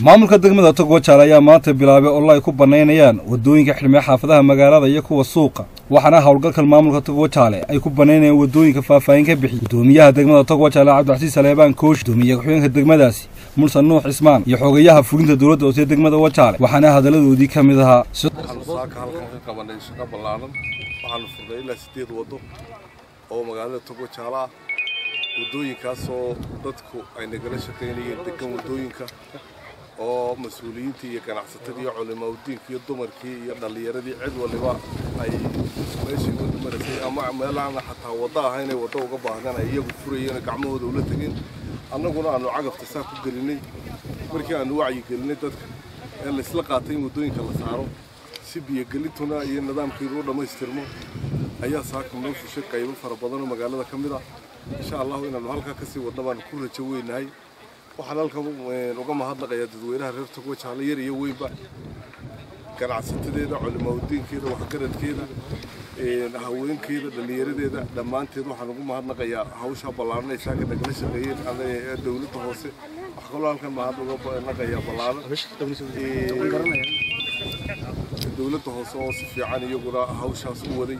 maamulka degmada Togwa Jaale ayaa maanta bilaabay oo ay ku baneynayaan wadooyinka xirmay xaafadaha magaalada iyo kuwa suuqa waxaana hawlgalka maamulka Togwa Jaale ay ku baneynayaan wadooyinka faahfaahin ka bixi gudoomiyaha degmada Togwa Jaale Cabdulcasiis Saleebaan Koosh gudoomiyaha ku-xigeenka degmadaasi Muuse Nuux Ismaan iyo xogayaha fulinta dawladda oo degmada Togwa Jaale waxaana hadaladoodii kamid ahaa waxaan furay ilaa 8 wado oo magaalada Togwa Jaale wadooyinkaas oo dadku ay nagala shaqeynayeen degan wadooyinka oo mas'uuliyiinta iyo ganacsatada iyo culimada iyo dumarkii iyo dhalinyaradii cid waliba ay meeshii wada marisay ama meelaha xataa wada ahayn ay wada uga baahdaan ay iyagu furayeen gacmahooda ula tageen annaguna aanu cagafta saa ku gelinay markii aanu wacyi gelinay dadka ee la isla qaatay wadooyinka la saaro si biyo gelintuna iyo nidaamkeedu u dhameystirmo ayaa saaka noo fushay qaybo fara badan oo magaalada ka mid ah insha Allah inaanu halka ka sii wadno baan ku rajo weynahay waxaan halkan uga mahadnaqayaa dadweynaha reer Togwa Jaale yar iyo weynba ganacsatadeeda culimada waxgaradkeeda haweenkeeda dhalinyaradeeda dhammaanteed waxaan ugu mahadnaqayaa hawsha ballaaran ee shaqada nagala shaqeeyeen dawladda hoose wax kaloo halkan mahadnaqayaa ballaaran dawladda hoose oo si fiican iyaguna hawshaas u waday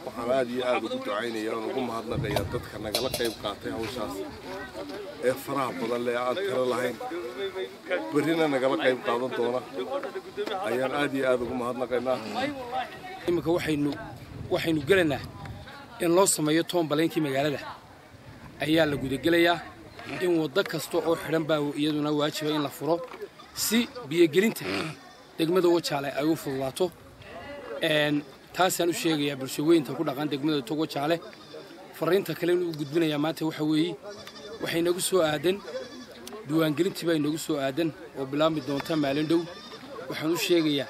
waxaan aad iyo aad ugu ducaynayaa oo ugu mahadnaqayaa dadka nagala qayb qaatay hawshaas ee faraha badan leh aan tiro lahayn barina nagala qayb qaadan doona ayaan aad iyo aad ugu mahadnaqaynaa imika waxaynu galaynaa in loo sameeyo toon baleenkii magaalada ayaa la gudagelayaa in wada kasta oo xiran baa iyaduna waajiba in la furo si biyo-gelinta degmada Togwa Jaale ay u fududaato taasaan u sheegayaa bulshooyinka ku dhaqan degmada Togwa Jaale fariinta kale uu gudbinayaa maanta waxa weeye waxay nagu soo aadan diiwaangelintii bay nagu soo aadan oo bilaami doonta maalin dhow waxaan u sheegayaa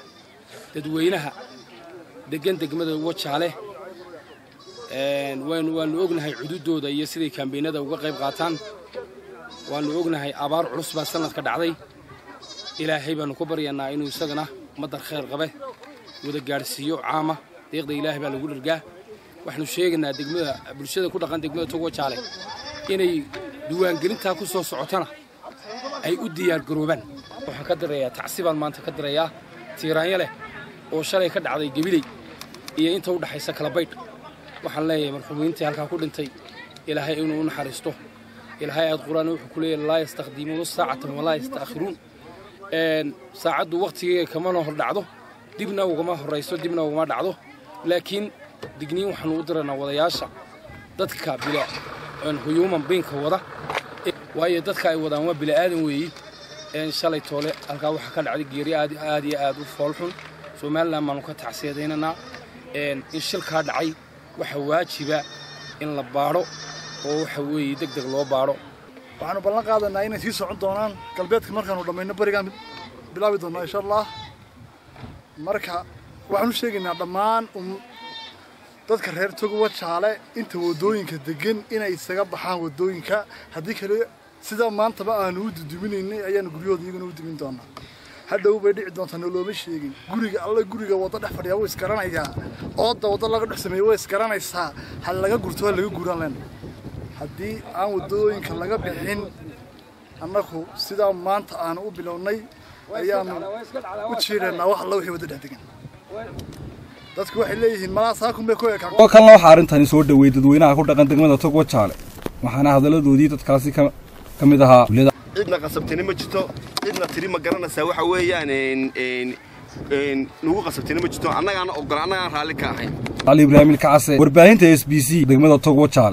dadweynaha degan degmada Togwa Jaale waanu ognahay cududooda iyo sidii kaambeynada uga qayb qaataan waanu ognahay abaar culus baa sanadka dhacday ilaahay baanu ku baryanaa inuu isagana madar khayr qabe wada gaarsiiyo caama deeqda ilaahay baa lagu dhirgaa waxaanu sheegaynaa degmada bulshada ku dhaqan degmada Togwa Jaale inay diiwaangelinta ku soo socotana ay u diyaar garoobaan waxaan ka direeyaa tacsiibaan maanta ka direeyaa tiiraanya leh oo shalay ka dhacday Gabiley iyo inta u dhaxaysa kala baydh waxaan leeyahay marxuumiintii halka ku dhintay ilaahay inuu naxariisto ilaahay aad quraan wuxuu ku leeyahay la yastaqdimuuna saacatan wala yastaakhiruun saacadu waqtigeega kama hor dhacdo dibna ugama horeyso dibna ugama dhacdo laakiin digniin waxaan u diranaa wadayaasha dadka bila human being-ka wada waayo dadka ay wadaan waa bila aadan weeyii shalay toole halka waxa ka dhacday geeri aad iyo aad u foolxun Soomaaliland maanu ka tacsiyadeynaa in shilka dhacay waxa waajiba in la baaro oo waxa weeye degdeg loo baaro waxaanu ballan qaadanaa inay sii socon doonaan galbeedka markaanu dhameeyno barigaan bilaabi doonaa insha Allah marka waxaanu sheegaynaa dhammaan dadka reer Togwa Jaale inta wadooyinka degan inay isaga baxaan wadooyinka hadii kale sida maanta ba aanu u duduminaynay ayaanu guryooda iyaguna u dumin doonaa hadhow bay dhici doontaa noloma sheegin guriga wada dhex fadhiya way iskaranayaa oo wada laga dhex sameeyo way iskaranaysaa hal laga gurto laga guuran leen haddii aan wadooyinka laga bixin annagu sida maanta aan u bilownay ayaanu u jeedanaa wax la wixii wada dhex dadku waxay leeyihiin malaasaakun bay ku ekaan oo kan waxa arintani soo dhaweeyay dadweynaha ku dhaqan degmada Togwa Jaale waxaana hadaladoodii dadkaasi kamid ahaa cidna qasabtayna ma jirto cidna tiri ma garanaysaa waxa weeyaan nugu qasabtayna ma jirto annaga ogol annaga raali ka ahayn Ali Ibrahim Kacase warbaahinta SBC degmada Togwa Jaale